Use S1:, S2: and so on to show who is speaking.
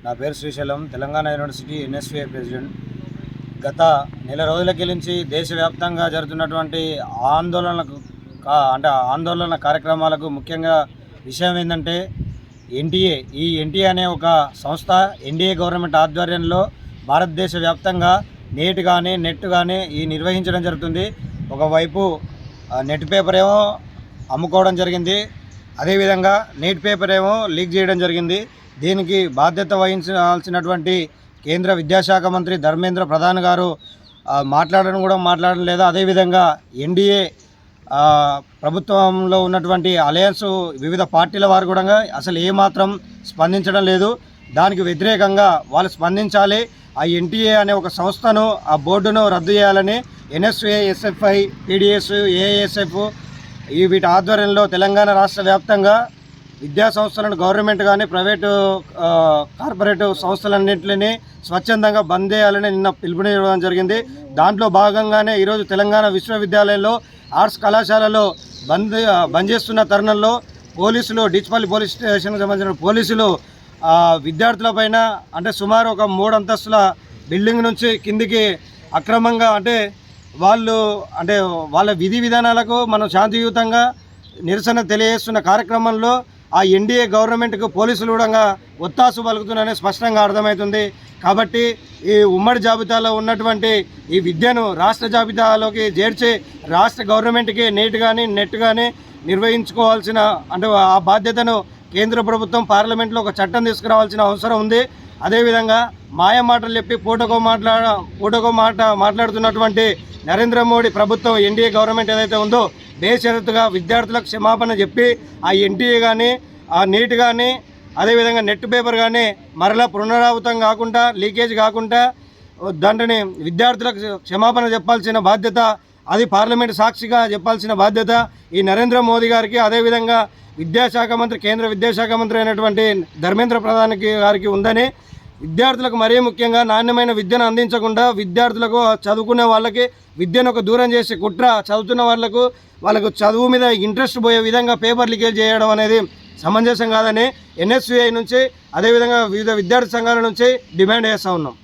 S1: నా పేరు Srisailam, Telangana university ఎన్ఎస్విఐ president. గత నెల రోజులకి నుంచి దేశవ్యాప్తంగా జరుగుతున్నటువంటి ఆందోళన కార్యక్రమాలకు ముఖ్యంగా విషయం ఏంటంటే ఎన్టీఏ అనే ఒక సంస్థ ఎన్డీఏ గవర్నమెంట్ ఆధ్వర్యంలో భారతదేశ వ్యాప్తంగా నెట్ కానీ నిర్వహించడం జరుగుతుంది. ఒకవైపు నెట్ పేపర్ ఏమో అమ్ముకోవడం జరిగింది, అదేవిధంగా నెట్ పేపర్ ఏమో లీక్ చేయడం జరిగింది. దీనికి బాధ్యత వహించాల్సినటువంటి కేంద్ర విద్యాశాఖ మంత్రి ధర్మేంద్ర ప్రధాన్ గారు మాట్లాడడం లేదా. అదేవిధంగా ఎన్డీఏ ప్రభుత్వంలో ఉన్నటువంటి అలయన్స్ వివిధ పార్టీల వారు కూడా అసలు ఏమాత్రం స్పందించడం లేదు. దానికి వ్యతిరేకంగా వాళ్ళు స్పందించాలి. ఆ ఎన్టీఏ అనే ఒక సంస్థను, ఆ బోర్డును రద్దు చేయాలని ఎన్ఎస్ఏ, ఎస్ఎఫ్ఐ, పీడిఎస్, ఏఎస్ఎఫ్ వీటి ఆధ్వర్యంలో తెలంగాణ రాష్ట్ర వ్యాప్తంగా విద్యా సంస్థలను గవర్నమెంట్ కానీ ప్రైవేటు కార్పొరేట్ సంస్థలన్నింటినీ స్వచ్ఛందంగా బంద్ చేయాలని నిన్న పిలుపునివ్వడం జరిగింది. దాంట్లో భాగంగానే ఈరోజు తెలంగాణ విశ్వవిద్యాలయంలో ఆర్ట్స్ కళాశాలలో బంద్ చేస్తున్న తరుణంలో పోలీసులు, డిచ్పల్లి పోలీస్ స్టేషన్కి సంబంధించిన పోలీసులు విద్యార్థులపైన సుమారు ఒక 3 అంతస్తుల బిల్డింగ్ నుంచి కిందికి అక్రమంగా వాళ్ళ విధి విధానాలకు మనం శాంతియుతంగా నిరసన తెలియజేస్తున్న కార్యక్రమంలో ఆ ఎన్డీఏ గవర్నమెంట్కు పోలీసులు కూడా ఒత్తాసు పలుకుతున్నారని స్పష్టంగా అర్థమవుతుంది. కాబట్టి ఈ ఉమ్మడి జాబితాలో ఉన్నటువంటి ఈ విద్యను రాష్ట్ర జాబితాలోకి చేర్చి రాష్ట్ర గవర్నమెంట్కి నెట్ కానీ నిర్వహించుకోవాల్సిన ఆ బాధ్యతను కేంద్ర ప్రభుత్వం పార్లమెంట్లో ఒక చట్టం తీసుకురావాల్సిన అవసరం ఉంది. అదేవిధంగా మాయమాటలు చెప్పి పూటకో మాట మాట్లాడుతున్నటువంటి నరేంద్ర మోడీ ప్రభుత్వం, ఎన్డీఏ గవర్నమెంట్ ఏదైతే ఉందో బేషరతుగా విద్యార్థులకు క్షమాపణ చెప్పి ఆ ఎన్టీఏ కానీ, ఆ నీట్ కానీ, అదేవిధంగా నెట్ పేపర్ కానీ మరలా పునరావృతం కాకుండా, లీకేజ్ కాకుండా దాంట్ని విద్యార్థులకు క్షమాపణ చెప్పాల్సిన బాధ్యత, అది పార్లమెంటు సాక్షిగా చెప్పాల్సిన బాధ్యత ఈ నరేంద్ర మోదీ గారికి, అదేవిధంగా కేంద్ర విద్యాశాఖ మంత్రి అయినటువంటి ధర్మేంద్ర ప్రధాన్ గారికి ఉందని, విద్యార్థులకు మరీ ముఖ్యంగా నాణ్యమైన విద్యను అందించకుండా విద్యార్థులకు, చదువుకునే వాళ్ళకి విద్యను ఒక దూరం చేసి చదువుతున్న వాళ్ళకు చదువు మీద ఇంట్రెస్ట్ పోయే విధంగా పేపర్ లీకేజ్ చేయడం అనేది సమంజసం కాదని ఎన్ఎస్యుఐ నుంచి, అదేవిధంగా వివిధ విద్యార్థి సంఘాల నుంచి డిమాండ్ చేస్తూ ఉన్నాం.